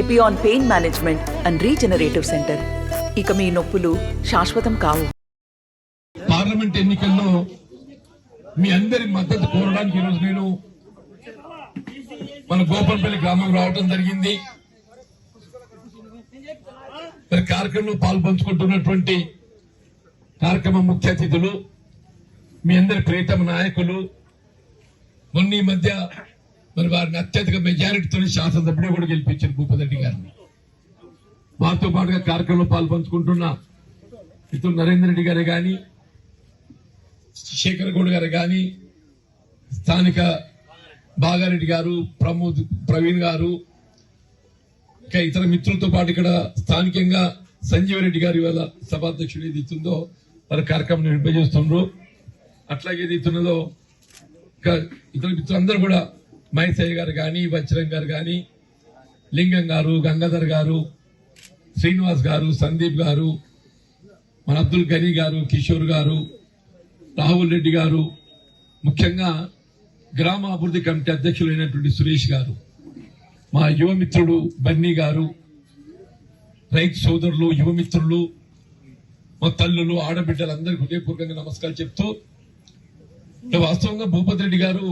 Epione pain management and regenerative centre. ఇక మీ నొప్పులు శాశ్వతం కావు. పార్లమెంట్ ఎన్నికల్లో మీ అందరి మద్దతు కోరడానికి ఈరోజు నేను మన గోపంపల్లి గ్రామం రావడం జరిగింది. మరి కార్యక్రమంలో పాల్పంచుకుంటున్నటువంటి కార్యక్రమ ముఖ్య అతిథులు, మీ అందరి ప్రియతమ నాయకులు, మొన్న ఈ మధ్య మరి వారిని అత్యధిక మెజారిటీతో శాసనసభ్యుడు కూడా గెలిపించారు భూపతి రెడ్డి గారిని. వారితో పాటుగా కార్యక్రమంలో పాల్పంచుకుంటున్న మిత్రులు నరేందర్ రెడ్డి గారే గాని, శేఖర్ గౌడ్ గారు గాని, స్థానిక బాగారెడ్డి గారు, ప్రవీణ్ గారు, ఇంకా ఇతర మిత్రులతో పాటు ఇక్కడ స్థానికంగా సంజీవ్ రెడ్డి గారు ఇవాళ సభాధ్యక్షుడు ఏదైతుందో వారి కార్యక్రమం నిర్వహిస్తున్నారు. అట్లాగే ఏదైతున్నదో ఇతర మిత్రులందరూ కూడా మహేశయ్య గారు గాని, వజ్రం గారు గాని, లింగం గారు, గంగాధర్ గారు, శ్రీనివాస్ గారు, సందీప్ గారు, మన అబ్దుల్ గనీ గారు, కిషోర్ గారు, రాహుల్ రెడ్డి గారు, ముఖ్యంగా గ్రామ అభివృద్ధి కమిటీ అధ్యక్షులైనటువంటి సురేష్ గారు, మా యువమిత్రుడు బన్నీ గారు, రైతు సోదరులు, యువమిత్రులు, మా తల్లులు, ఆడబిడ్డలందరికీ హృదయపూర్వకంగా నమస్కారాలు చెప్తూ, వాస్తవంగా భూపతి రెడ్డి గారు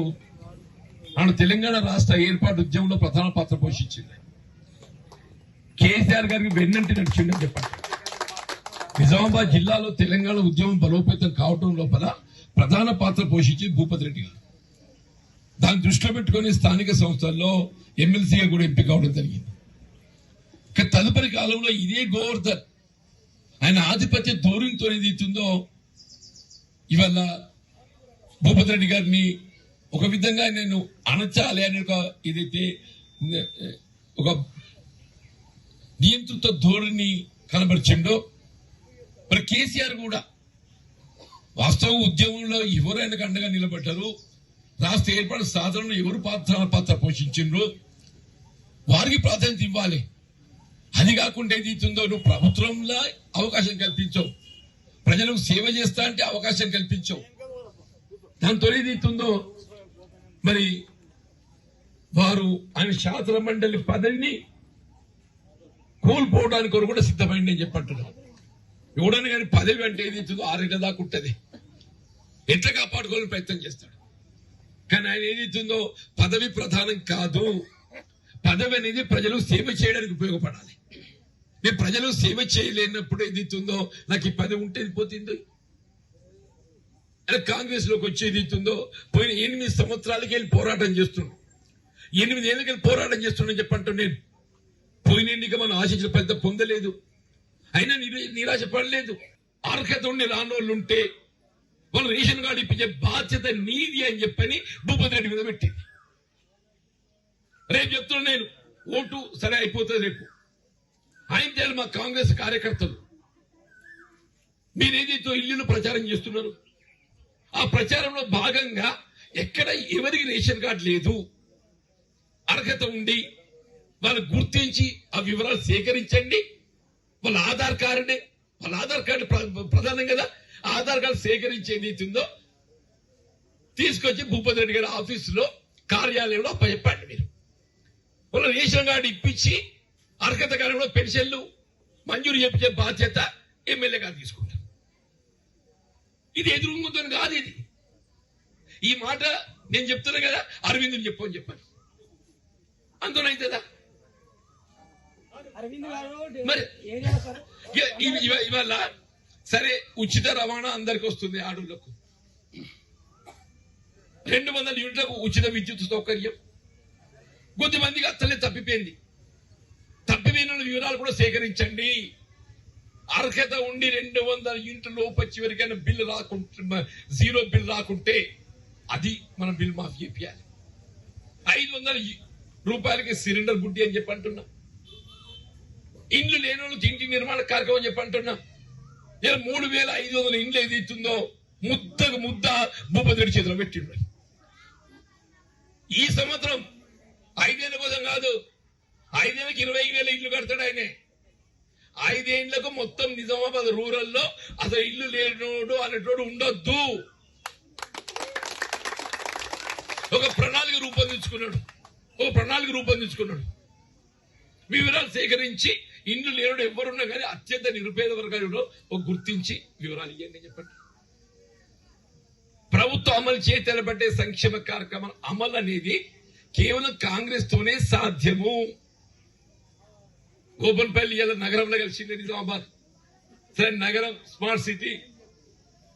ఆయన తెలంగాణ రాష్ట్ర ఏర్పాటు ఉద్యమంలో ప్రధాన పాత్ర పోషించింది. కేసీఆర్ గారికి వెన్నంటి నడిచిండని చెప్పండి. నిజామాబాద్ జిల్లాలో తెలంగాణ ఉద్యమం బలోపేతం కావడం లోపల ప్రధాన పాత్ర పోషించి భూపతి రెడ్డి గారు. దాన్ని దృష్టిలో పెట్టుకుని స్థానిక సంస్థల్లో ఎమ్మెల్సీగా కూడా ఎంపిక అవడం జరిగింది. తదుపరి కాలంలో ఇదే గోవర్ధన్ ఆయన ఆధిపత్య ధోరణితో ఏదైతుందో ఇవాళ భూపతి రెడ్డి గారిని ఒక విధంగా నేను అణచాలి అనే ఒక ఏదైతే ఒక నియంత్రిత ధోరణి కనబరిచిండో, మరి కేసీఆర్ కూడా వాస్తవ ఉద్యమంలో ఎవరు ఆయనకు అండగా నిలబడ్డారు, రాష్ట్ర ఏర్పాటు సాధనలో ఎవరు పాత్ర పోషించిండ్రు, వారికి ప్రాధాన్యత ఇవ్వాలి. అది కాకుండా ఏదైతుందో నువ్వు ప్రభుత్వంలో అవకాశం కల్పించవు, ప్రజలకు సేవ చేస్తా అంటే అవకాశం కల్పించవు. దాంతో ఏదైతుందో మరి వారు ఆయన శాసన మండలి పదవిని కోల్పోవడానికి కొరకు కూడా సిద్ధమైంది అని చెప్పంటున్నాను. ఎవడని కానీ పదవి అంటే ఏదైతుందో 6 ఏళ్ల దాకా ఉంటుంది, ఎట్లా కాపాడుకోవాలని ప్రయత్నం చేస్తాడు. కానీ ఆయన ఏదైతుందో పదవి ప్రధానం కాదు, పదవి అనేది ప్రజలు సేవ చేయడానికి ఉపయోగపడాలి. నేను ప్రజలు సేవ చేయలేనప్పుడు ఏదైతుందో నాకు ఈ పదవి ఉంటే పోతుంది. కాంగ్రెస్ లోకి వచ్చి ఏదైతుందో పోయిన 8 సంవత్సరాలకి వెళ్ళి పోరాటం చేస్తున్నాడు, 8 ఏళ్ళకి వెళ్ళి పోరాటం చేస్తున్నాడని చెప్పంటూ నేను పోయిన ఎన్నిక మనం ఆశించిన పెద్ద పొందలేదు, అయినా నిరాశ పడలేదు. అర్హత ఉండి రానోళ్ళు ఉంటే వాళ్ళు రేషన్ కార్డు ఇప్పించే బాధ్యత నీది అని చెప్పని భూపతి రెడ్డి మీద పెట్టింది. రేపు చెప్తున్నా నేను, ఓటు సరే అయిపోతుంది రేపు. ఆయన చేయాలి మా కాంగ్రెస్ కార్యకర్తలు, మీరేదైతే ఇల్లు ప్రచారం చేస్తున్నారు, ఆ ప్రచారంలో భాగంగా ఎక్కడ ఎవరికి రేషన్ కార్డు లేదు, అర్హత ఉండి వాళ్ళు గుర్తించి ఆ వివరాలు సేకరించండి. వాళ్ళ ఆధార్ కార్డు ప్రధానం కదా, ఆధార్ కార్డు సేకరించేది ఏదైతుందో తీసుకొచ్చి భూపతి రెడ్డి గారి ఆఫీసులో కార్యాలయంలో అప్పచెప్పండి. మీరు వాళ్ళ రేషన్ కార్డు ఇప్పించి అర్హత కార్యంలో పెన్షన్లు మంజూరు చేయించే బాధ్యత ఎమ్మెల్యే గారు తీసుకుంటారు. ఇది ఎదురుగుందని కాదు. ఇది ఈ మాట నేను చెప్తున్నా కదా, అరవింద్ని చెప్పని చెప్పాను, అందులోనైతుందా మరి ఇవాళ సరే ఉచిత రవాణా అందరికి వస్తుంది, ఆడోళ్లకు 200 యూనిట్లకు ఉచిత విద్యుత్ సౌకర్యం కొద్దిమందికి అత్తలే తప్పిపోయింది. తప్పిపోయిన వివరాలు కూడా సేకరించండి. అర్హత ఉండి 200 యూనిట్ల లోపు చివరికైనా బిల్లు రాకుంటే, జీరో బిల్ రాకుంటే అది మనం బిల్ మాఫీ చేయాలి. 500 రూపాయలకి సిలిండర్ బుడ్డి అని చెప్పి అంటున్నా. ఇండ్లు లేని వాళ్ళకి ఇంటి నిర్మాణ కార్యక్రమం చెప్పి అంటున్నా. 3500 ఇండ్లు ఏదైతుందో ముద్దకు ముద్ద భూపతి రెడ్డి చేతిలో పెట్టిండు. ఈ సంవత్సరం 5 ఏళ్ల కోసం కాదు, 5 ఏళ్ళకి 20,000 ఇల్లు కడతాడు ఆయనే. 5 ఏళ్లకు మొత్తం నిజామాబాద్ రూరల్లో అసలు ఇల్లు లేనోడు అనేటోడు ఉండొద్దు. ఒక ప్రణాళిక రూపొందించుకున్నాడు. వివరాలు సేకరించి ఇండ్లు లేరు ఎవరున్నా కానీ అత్యంత నిరుపేద వర్గాలలో ఒక గుర్తించి వివరాలు ఇవ్వండి చెప్పండి. ప్రభుత్వం అమలు చేయబట్టే సంక్షేమ కార్యక్రమం అమలు అనేది కేవలం కాంగ్రెస్ తోనే సాధ్యము. గోపన్పల్లి ఇలా నగరంలో కలిసింది నిజామాబాద్. సరే నగరం స్మార్ట్ సిటీ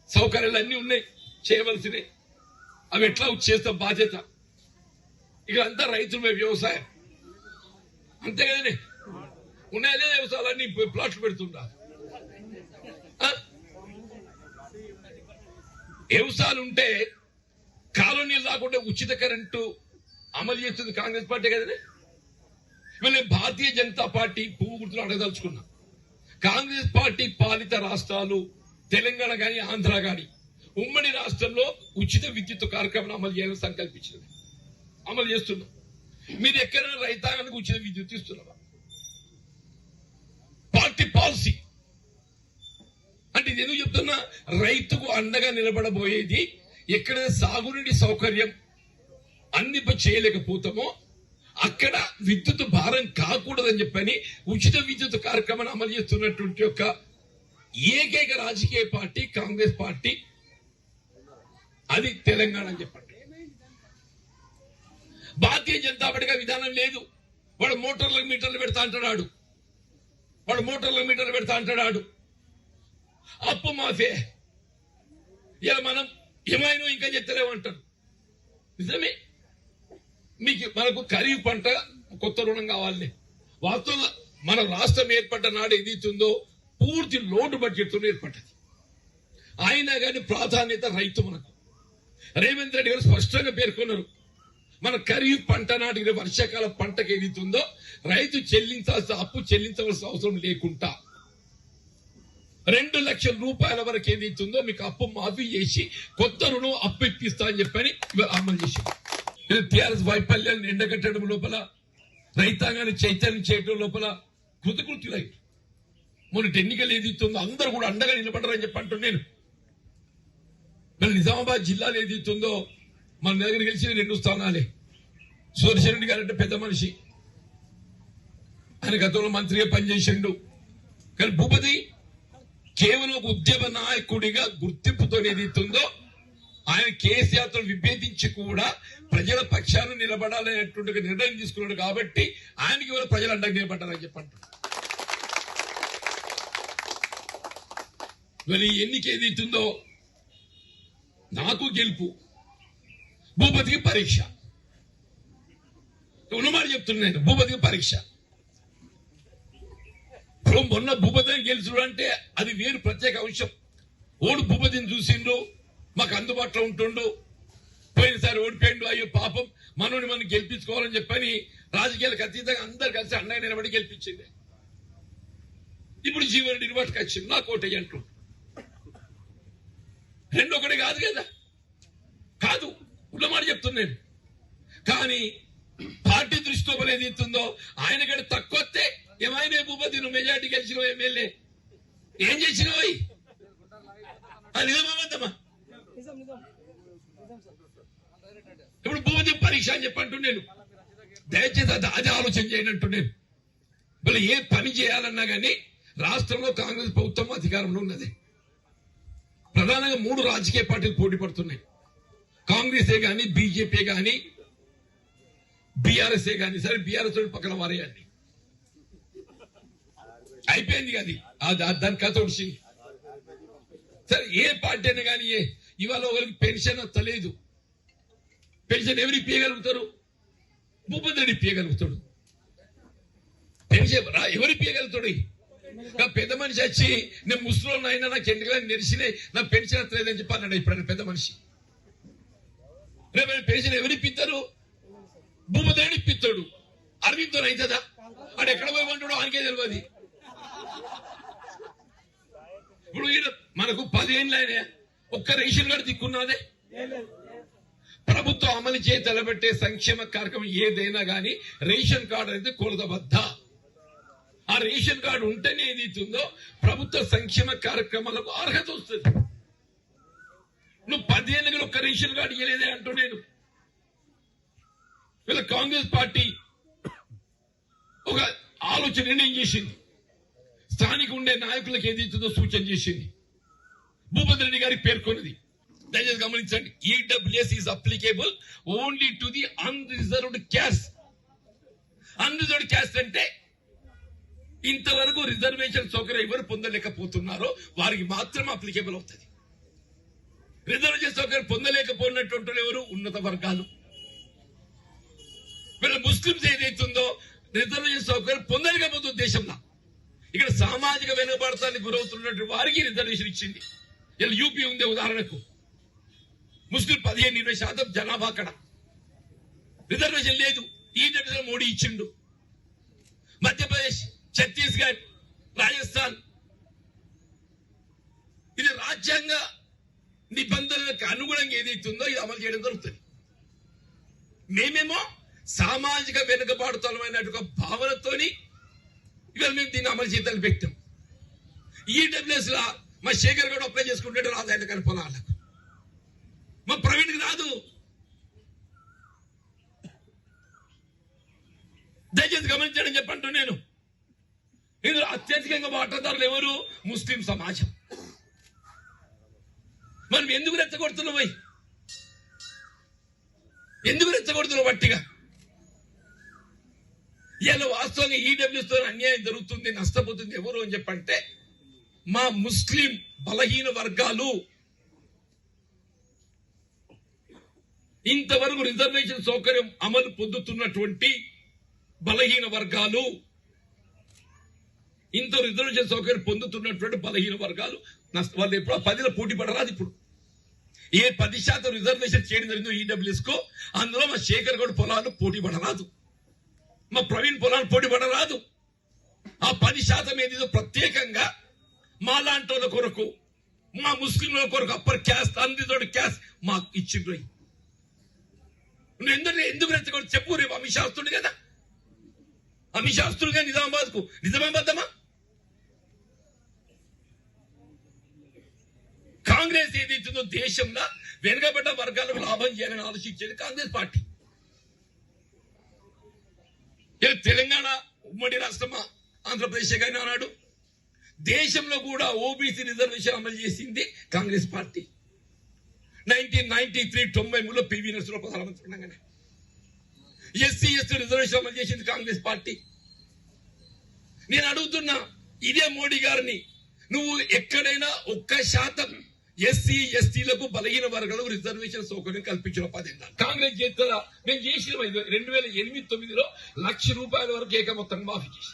సౌకర్యాలు అన్ని ఉన్నాయి చేయవలసినవి. అవి ఎట్లా చేస్తాం బాధ్యత. ఇక్కడ అంతా రైతుల వ్యవసాయం అంతే కదండి. ఉన్నాయనే వ్యవసాయాలన్నీ ప్లాట్లు పెడుతుంటా. వ్యవసాయాలు ఉంటే కాలనీలు రాకుండా ఉచిత కరెంటు అమలు చేస్తుంది కాంగ్రెస్ పార్టీ కదండి. వీళ్ళు భారతీయ జనతా పార్టీ పువ్వు గుర్తులు అడగదలుచుకున్నా. కాంగ్రెస్ పార్టీ పాలిత రాష్ట్రాలు తెలంగాణ గాని ఆంధ్ర గాని ఉమ్మడి రాష్ట్రంలో ఉచిత విద్యుత్ కార్యక్రమం అమలు చేయాలని సంకల్పించింది. అమలు చేస్తున్నాం. మీరు ఎక్కడైనా రైతాంగానికి ఉచిత విద్యుత్ ఇస్తున్నారా? పార్టీ పాలసీ అంటే ఇది ఎందుకు చెప్తున్నా, రైతుకు అండగా నిలబడబోయేది ఎక్కడైనా సాగునీటి సౌకర్యం అందింప చేయలేకపోతామో అక్కడ విద్యుత్ భారం కాకూడదని చెప్పని ఉచిత విద్యుత్ కార్యక్రమాన్ని అమలు చేస్తున్నటువంటి యొక్క ఏకైక రాజకీయ పార్టీ కాంగ్రెస్ పార్టీ. అది తెలంగాణ అని చెప్పండి. భారతీయ జనతా పార్టీగా విధానం లేదు. వాడు మోటార్లకు మీటర్లు పెడతా అంటున్నాడు. అప్పు మాఫే ఇలా మనం ఏమైనా ఇంకా చెప్తలేమంటారు. నిజమే. మనకు ఖరీఫ్ పంట కొత్త రుణం కావాలని వాస్తవంగా మన రాష్ట్రం ఏర్పడ్డ నాడు ఏదైతుందో పూర్తి లోటు బడ్జెట్ తో ఏర్పడ్డది. అయినా కానీ ప్రాధాన్యత రైతు. మనకు రేవంత్ రెడ్డి గారు స్పష్టంగా పేర్కొన్నారు, మన ఖరీఫ్ పంట నాటి వర్షాకాల పంటకు ఏదైతుందో రైతు అప్పు చెల్లించవలసిన అవసరం లేకుండా 2 లక్షల రూపాయల వరకు ఏదైతుందో మీకు అప్పు మాఫీ చేసి కొత్త రుణం అప్పు ఇప్పిస్తా అని చెప్పని అమలు చేశారు. ఇది టీఆర్ఎస్ వైఫల్యాన్ని ఎండగట్టడం లోపల రైతాంగాన్ని చైతన్యం చేయడం లోపల కృతకృత్యులై మొన్న ఎన్నికలు ఏదైతుందో అందరూ కూడా అండగా నిలబడరని చెప్పి అంటున్నాను. మళ్ళీ నిజామాబాద్ జిల్లాలో ఏదైతుందో మన దగ్గర గెలిచిన 2 స్థానాలే. సుదర్శన్ రెడ్డి గారు అంటే పెద్ద మనిషి, ఆయన గతంలో మంత్రిగా పనిచేసిండు. కానీ భూపతి కేవలం ఒక ఉద్యమ నాయకుడిగా గుర్తింపుతో ఏదైతుందో ఆయన కేసీఆర్ తో విభేదించి కూడా ప్రజల పక్షాన నిలబడాలనేటువంటి నిర్ణయం తీసుకున్నాడు. కాబట్టి ఆయనకి ఎవరు ప్రజలు అండగా నిలబడ్డారని చెప్పండి. మరి ఎన్నిక ఏదైతుందో నాకు గెలుపు, భూపతికి పరీక్ష. ఉన్నమాట చెప్తున్నాను, భూపతికి పరీక్ష. ఇప్పుడు మొన్న భూపతిని గెలుచుడు అంటే అది వేరు ప్రత్యేక అంశం. ఓడు భూపతిని చూసిండు, మాకు అందుబాటులో ఉంటుండు, పోయినసారి ఓడిపోయిండు, అయ్యో పాపం మనోని మనం గెలిపించుకోవాలని చెప్పని రాజకీయాలకు అతీతంగా అందరు కలిసి అండగా నిలబడి గెలిపించింది. ఇప్పుడు జీవన్ రెడ్డిని పట్టుకొచ్చింది, నాకు ఓటేయి అంటూ. 2 ఒకటి కాదు కదా, కాదు ఉన్నమాట చెప్తున్నాను. కానీ పార్టీ దృష్టిలో ఏది ఇస్తుందో ఆయన కంటే తక్కువ వస్తే ఏమైనా భూపతి నువ్వు మెజార్టీ గెలిచినవు, ఎమ్మెల్యే ఏం చేసినవు? నిజమా? ఇప్పుడు భూపతి పరీక్ష అని చెప్పంటున్నాను. దయచేసి అది ఆలోచన చేయండి అంటున్నాను. మళ్ళీ ఏ పని చేయాలన్నా కానీ రాష్ట్రంలో కాంగ్రెస్ ప్రభుత్వం అధికారంలో ఉన్నది. ప్రధానంగా 3 రాజకీయ పార్టీలు పోటీ పడుతున్నాయి. కాంగ్రెసే గాని, బీజేపీ గాని, బీఆర్ఎస్ఏ గాని. సరే బీఆర్ఎస్ పక్కన వారేయండి, అయిపోయింది అది, దాని కథ వచ్చింది. సరే ఏ పార్టీ అయినా కానీ ఇవాళ ఒకరికి పెన్షన్ వస్తలేదు. పెన్షన్ ఎవరికి ఇప్పగలుగుతారు? భూపతి రెడ్డి ఇప్పగలుగుతాడు. పెన్షన్ ఎవరికి ఇప్పగలుగుతాడు? పెద్ద మనిషి వచ్చి నేను ముసలి అయినా నాకు ఎందుకని నెరిసినాయి, నాకు పెన్షన్ వస్తలేదని చెప్పి అన్నాడు. ఇప్పుడు పెద్ద మనిషి రేపు పెన్షన్ ఎవరు ఇప్పిస్తారు? భూపతి రెడ్డి ఇప్పిస్తాడు. అరవింద్తో అవుతుందా? వాడు ఎక్కడ పోయి ఉంటాడో ఆయనకే తెలియదు. ఇప్పుడు మనకు 10 ఏళ్ళు అయినా ఒక్క రేషన్ కార్డు దిక్కున్నదే. ప్రభుత్వం అమలు చేసి తలబెట్టే సంక్షేమ కార్యక్రమం ఏదైనా కానీ రేషన్ కార్డు అనేది కొలతబద్ద. ఆ రేషన్ కార్డు ఉంటేనే ఏదైతుందో ప్రభుత్వ సంక్షేమ కార్యక్రమాలకు అర్హత వస్తుంది. నువ్వు 10 ఏళ్ళకి ఒక్క రేషన్ కార్డు ఇవ్వలేదే అంటూ నేను. వీళ్ళ కాంగ్రెస్ పార్టీ ఒక ఆలోచన నిర్ణయం చేసింది. స్థానిక ఉండే నాయకులకు ఏదైతుందో సూచన చేసింది. భూపతి రెడ్డి గారికి పేర్కొన్నది. దయచేసి గమనించండి, EWS is applicable only to the unreserved caste. Unreserved caste అంటే ఇంతవరకు రిజర్వేషన్ సౌకర్యం ఎవరు పొందలేకపోతున్నారో వారికి మాత్రం అప్లికేబుల్ అవుతుంది. రిజర్వేషన్ సౌకర్యం పొందలేకపోయినటువంటి ఎవరు? ఉన్నత వర్గాలు. వీళ్ళ ముస్లింస్ ఏదైతుందో రిజర్వేషన్ సౌకర్యం పొందలేకపోతుంది దేశంలో. ఇక్కడ సామాజిక వెనుకబడతానికి గురవుతున్నటువంటి వారికి రిజర్వేషన్ ఇచ్చింది. ఇలా యూపీ ఉంది ఉదాహరణకు, ముస్లిం 15-20% జనాభా, అక్కడ రిజర్వేషన్ లేదు. ఈ డెసిషన్ మోడీ ఇచ్చిండు. మధ్యప్రదేశ్, ఛత్తీస్గఢ్, రాజస్థాన్, ఇది రాజ్యాంగ నిబంధనలకు అనుగుణంగా ఏదైతుందో ఇది అమలు చేయడం జరుగుతుంది. మేమేమో సామాజిక వెనుకబాటుతనమైనటువంటి భావనతోని ఇవాళ మేము దీన్ని అమలు చేయాలని పెట్టాం. ఈడబ్ల్యూఎస్ లా మా శేఖర్ గౌడ్ అప్లై చేసుకుంటే రాదు ఆయన కానీ పొలాలకు, మా ప్రవీణ్కి రాదు. దయచేసి గమనించడం చెప్పంటూ నేను ఇందులో అత్యధికంగా వాటాదారులు ఎవరు? ముస్లిం సమాజం. మనం ఎందుకు రెచ్చగొడుతున్నావు? ఎందుకు రెచ్చగొడుతున్నావు వట్టిగా? ఇలా వాస్తవంగా ఈడబ్ల్యూతో అన్యాయం జరుగుతుంది, నష్టపోతుంది ఎవరు అని చెప్పంటే మా ముస్లిం బలహీన వర్గాలు. ఇంతవరకు రిజర్వేషన్ సౌకర్యం అమలు పొందుతున్నటువంటి బలహీన వర్గాలు, ఇంత రిజర్వేషన్ సౌకర్యం పొందుతున్నటువంటి బలహీన వర్గాలు వాళ్ళు ఎప్పుడో 10లో పోటీ పడరాదు. ఇప్పుడు ఏ 10% రిజర్వేషన్ చేయడం జరిగిందో ఈడబ్ల్యూఎస్ కు, అందులో మా శేఖర్ గౌడ్ పొలాలు పోటీ పడరాదు, మా ప్రవీణ్ పొలాలు పోటీ పడరాదు. ఆ 10% ఏదో ప్రత్యేకంగా మా లాంటి వాళ్ళ కొరకు, మా ముస్లింల కొరకు అప్పర్ క్యాస్ట్, అన్రిజర్వ్డ్ క్యాస్ట్ మాకు ఇచ్చిండ్రు. నువ్వు ఎందుకు రెచ్చగొట్టి చెప్పు. రేపు అమిత్ షా వస్తుండే కదా, అమిత్ షా వస్తుండగా నిజామాబాద్ కు, నిజామాబాద్ కాంగ్రెస్ ఏదైతుందో దేశంలో వెనుకబడ్డ వర్గాలకు లాభం చేయాలని ఆలోచించేది కాంగ్రెస్ పార్టీ. తెలంగాణ ఉమ్మడి రాష్ట్రమా, ఆంధ్రప్రదేశ్ కానీ అన్నాడు. దేశంలో కూడా ఓబీసీ రిజర్వేషన్ అమలు చేసింది కాంగ్రెస్ పార్టీ. 1993 పివి నరసింహరావు ప్రధానమంత్రి ఉండగానే ఎస్సీ ఎస్టీ రిజర్వేషన్ అమలు చేసింది కాంగ్రెస్ పార్టీ. నేను అడుగుతున్నా ఇదే మోడీ గారిని, నువ్వు ఎక్కడైనా 1% ఎస్సీ ఎస్టీలకు బలహీన వర్గాలకు రిజర్వేషన్ సౌకర్యం కల్పించిన 10 ఏళ్ళు కాంగ్రెస్ చేస్తుందా? మేము చేసిన 2008-9లో ₹1,00,000 వరకు ఏక మొత్తం మాఫీ చేసి,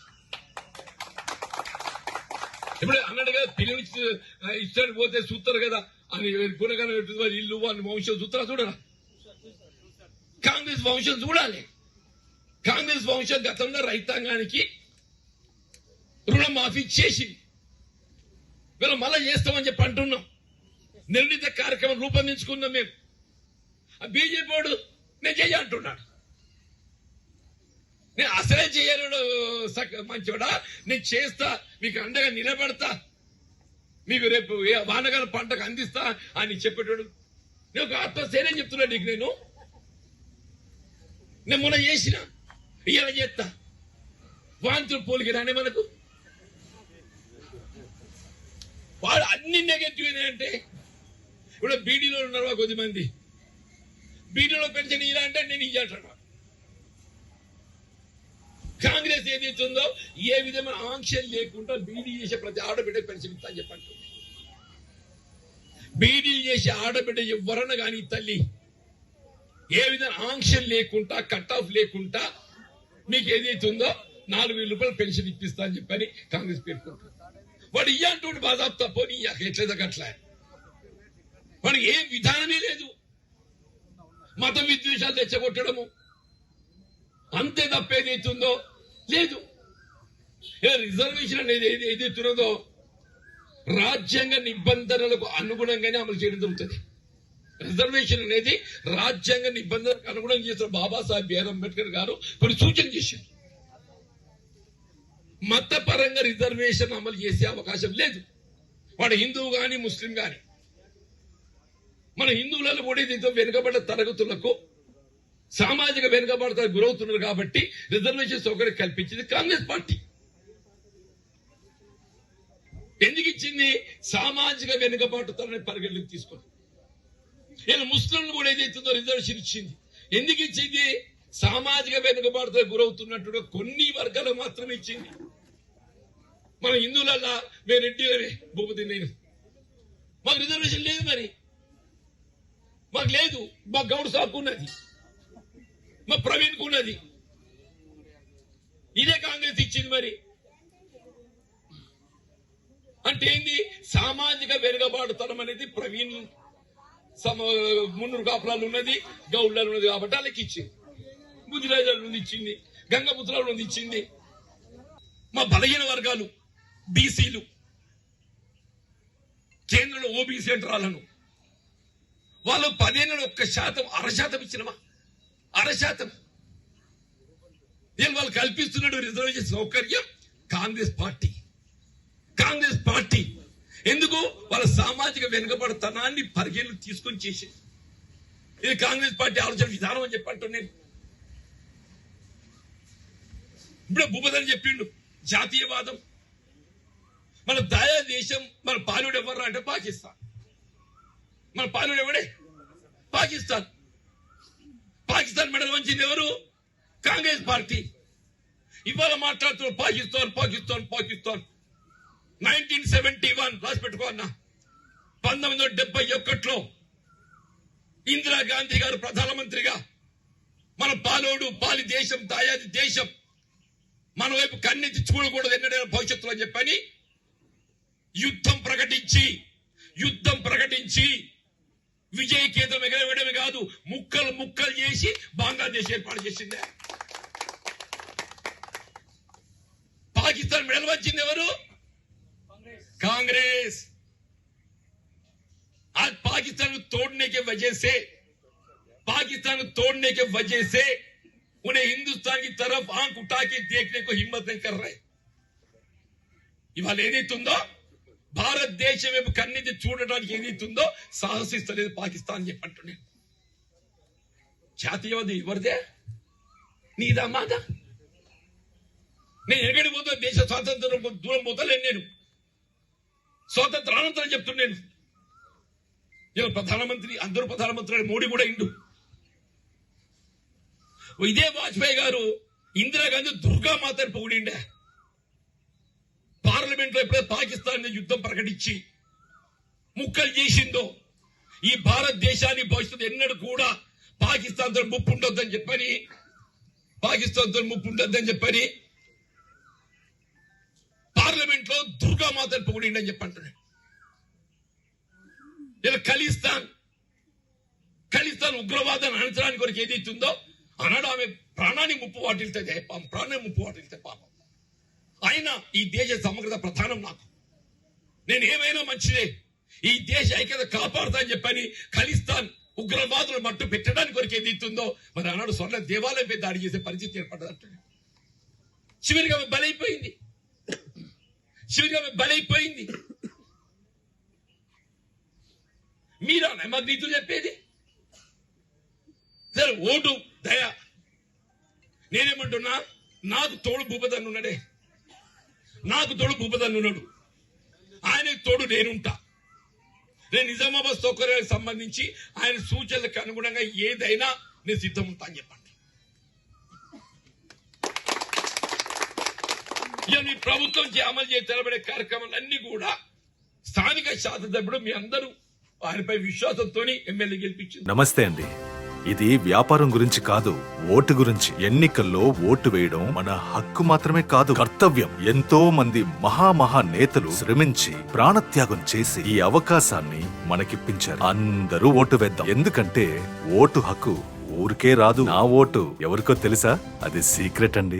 ఇప్పుడు అన్నాడు కదా పిల్లలు ఇష్టానికి పోతే చూస్తారు కదా అని గుణగానే ఇల్లు అని వంశం చూస్తారా? చూడరా? కాంగ్రెస్ వంశం చూడాలి. కాంగ్రెస్ వంశం గతంలో రైతాంగానికి రుణమాఫీ చేసింది. వీళ్ళు మళ్ళా చేస్తామని చెప్పి అంటున్నాం. నిర్ణీత కార్యక్రమం రూపొందించుకున్నాం మేము. బీజేపీ వాడు నేను చెయ్యి అంటున్నాడు. నేను అసలే చేయను మంచివాడా, నేను చేస్తా, మీకు అండగా నిలబడతా, మీకు రేపు వానకాల పంటకు అందిస్తా అని చెప్పేటోడు. నేను ఒక ఆత్మశైర్యం చెప్తున్నా నీకు. నేను మొన్న చేసిన ఇవాళ చేస్తా. వాంతులు పోలికి రానే మనకు. వాడు అన్ని నెగటివ్ అంటే ఇప్పుడు బీడీలో ఉన్నారు కొద్దిమంది, బీడీలో పెన్షన్ ఇయ్యాల అంటే నేను ఇయ్యాలంటున్నా. కాంగ్రెస్ ఏదైతుందో ఏ విధమైన ఆంక్షలు లేకుండా బీడీ చేసే ప్రతి ఆడబిడ్డకు పెన్షన్ ఇస్తా అని చెప్పండి. బీడీ చేసే ఆడబిడ్డ ఎవరన్నా కానీ తల్లి ఏ విధంగా ఆంక్షలు లేకుండా, కట్ ఆఫ్ లేకుండా మీకు ఏదైతుందో ₹4,000 పెన్షన్ ఇప్పిస్తా అని చెప్పని కాంగ్రెస్ పేర్కొంటుంది. వాడు ఇయ్యంటుండే బాధాప్తా పోనీ ఎట్లేదా అట్లా. వాడికి ఏ విధానమే లేదు. మత విద్వేషాలు తెచ్చగొట్టడము అంతే తప్పేదైతుందో లేదు. రిజర్వేషన్ అనేది ఏదైతున్నదో రాజ్యాంగ నిబంధనలకు అనుగుణంగానే అమలు చేయడం జరుగుతుంది. రిజర్వేషన్ అనేది రాజ్యాంగ నిబంధనలకు అనుగుణంగా చేసిన బాబాసాహెబ్ బిఆర్ అంబేద్కర్ గారు కొన్ని సూచన చేశారు. మతపరంగా రిజర్వేషన్ అమలు చేసే అవకాశం లేదు. వాడు హిందువు గాని ముస్లిం గాని. మన హిందువులలో కూడా వెనుకబడ్డ తరగతులకు సామాజిక వెనుకబాటుతో గురవుతున్నారు కాబట్టి రిజర్వేషన్ సౌకర్యం కల్పించింది కాంగ్రెస్ పార్టీ. ఎందుకు ఇచ్చింది? సామాజిక వెనుకబాటుతోనే పరిగణలోకి తీసుకొని. ఇలా ముస్లింలు కూడా ఏదైతుందో రిజర్వేషన్ ఇచ్చింది. ఎందుకు ఇచ్చింది? సామాజిక వెనుకబాటుతో గురవుతున్నట్టు కొన్ని వర్గాలకు మాత్రమే ఇచ్చింది. మన హిందువులల్లా మేము రెడ్డిలమే, భూపతి నేను, మాకు రిజర్వేషన్ లేదు. మరి మాకు లేదు. మా గౌడ్ సాకు ఉన్నది, మా ప్రవీణ్ కు ఉన్నది. ఇదే కాంగ్రెస్ ఇచ్చింది. మరి అంటే ఏంది? సామాజిక వెనుకబాటుతనం అనేది ప్రవీణ్ మున్నూరు కాపులాలు ఉన్నది, గౌడ్లలో ఉన్నది కాబట్టి వాళ్ళకి ఇచ్చింది. ముదిరాజాల నుండి ఇచ్చింది, గంగపుత్రాల నుండి ఇచ్చింది. మా బలహీన వర్గాలు బీసీలు కేంద్రంలో ఓబీసీ అంటారు వాళ్ళు 10% 1% ఇచ్చినమా? 1% వాళ్ళు కల్పిస్తున్నాడు రిజర్వేషన్ సౌకర్యం కాంగ్రెస్ పార్టీ. కాంగ్రెస్ పార్టీ ఎందుకు? వాళ్ళ సామాజిక వెనుకబడతనాన్ని పరిగణలోకి తీసుకొని చేసింది. ఇది కాంగ్రెస్ పార్టీ ఆలోచన విధానం అని చెప్పంటూ నేను ఇప్పుడే భూపదని చెప్పిండు. జాతీయవాదం. మన దయా దేశం, మన పాలుడు ఎవరు అంటే పాకిస్తాన్. మన పాలుడు ఎవడే? పాకిస్తాన్. పాకిస్తాన్ మెడల్ వంచింది ఎవరు? కాంగ్రెస్ పార్టీ. ఇవాళ మాట్లాడుతున్నారు పాకిస్తాన్ పాకిస్తాన్ పాకిస్తాన్. 1971 రాసి పెట్టుకో అన్న. 1971లో ఇందిరాగాంధీ గారు ప్రధానమంత్రిగా మన పాలోడు పాలి దేశం, దాయాది దేశం మన వైపు కన్నెత్తి చూడకూడదు ఎన్నడైనా భవిష్యత్తులో అని చెప్పని యుద్ధం ప్రకటించి విజయకేతం ఎగరవేయడమే కాదు, ముక్కలు చేసి బంగ్లాదేశ్ ఏర్పాటు చేసిందే. పాకిస్తాన్ మెడల్ వచ్చింది ఎవరు? कांग्रेस। आज पाकिस्तान को तोड़ने के वजह से उन्हें हिंदुस्तान की तरफ आंख उठा के देखने को हिम्मत नहीं कर रहे। ఇవాళ ఏదైతుందో భారతదేశం వైపు కన్నెత్తి చూడడానికి ఏదైతుందో సాహసిస్తలేదు పాకిస్తాన్ చెప్పంటున్నాను. జాతీయవాది ఎవరిదే? నీదా మాదా? నేను ఎక్కడికి పోతా దేశ స్వాతంత్రం దూరం పోతలేను. నేను స్వాతంత్రానంతరం చెప్తున్నాను. ఇవాళ ప్రధానమంత్రి, అందరూ ప్రధానమంత్రి, మోడీ కూడా ఇండు. ఇదే వాజ్పేయి గారు ఇందిరాగాంధీ దుర్గామాత అని పొగిడిండే. పార్లమెంట్ లో ఎప్పుడైతే పాకిస్తాన్ మీద యుద్ధం ప్రకటించి ముక్కలు చేసిందో ఈ భారతదేశాన్ని భవిష్యత్తు ఎన్నడూ కూడా పాకిస్తాన్ తో ముప్పు ఉండొద్దని చెప్పని పార్లమెంట్ లో దుర్గామాతను పొగిడిండి అని చెప్పంటున్నాడు. ఇలా ఖలిస్తాన్ ఉగ్రవాదాన్ని అణచడానికి కొరకు ఏదైతుందో ఆనాడు ఆమె ప్రాణాన్ని ముప్పు వాటిల్తే పాపం. అయినా ఈ దేశ సమగ్రత ప్రధానం నాకు. నేను ఏమైనా మంచిదే, ఈ దేశ ఐక్యత కాపాడుతా అని చెప్పని ఖలిస్తాన్ ఉగ్రవాదులు మట్టు పెట్టడానికి కొరకు ఏదైతుందో మరి ఆనాడు స్వర్ణ దేవాలయంపై దాడి చేసే పరిస్థితి ఏర్పడదంటే చివరిగా ఆమె బలైపోయింది. మీరా మాకు నీతులు చెప్పేది? సరే ఓటు దయ. నేనేమంటున్నా, నాకు తోడు భూపతి ఉన్నాడే, ఆయనకు తోడు నేనుంటా. నేను నిజామాబాద్ సౌకర్యాలకు సంబంధించి ఆయన సూచనలకు అనుగుణంగా ఏదైనా నేను సిద్ధం ఉంటా అని చెప్పండి. ఇక మీ ప్రభుత్వం అమలు చేసి తెలబడే కార్యక్రమాలన్నీ కూడా స్థానిక శాసనసభ్యుడు మీ అందరూ ఆయనపై విశ్వాసంతో ఎమ్మెల్యే గెలిపించింది. నమస్తే అండి. ఇది వ్యాపారం గురించి కాదు, ఓటు గురించి. ఎన్నికల్లో ఓటు వేయడం మన హక్కు మాత్రమే కాదు, కర్తవ్యం. ఎంతో మంది మహా నేతలు శ్రమించి ప్రాణత్యాగం చేసి ఈ అవకాశాన్ని మనకిప్పించారు. అందరూ ఓటు వేద్దాం. ఎందుకంటే ఓటు హక్కు ఊరికే రాదు. నా ఓటు ఎవరికో తెలుసా? అది సీక్రెట్ అండి.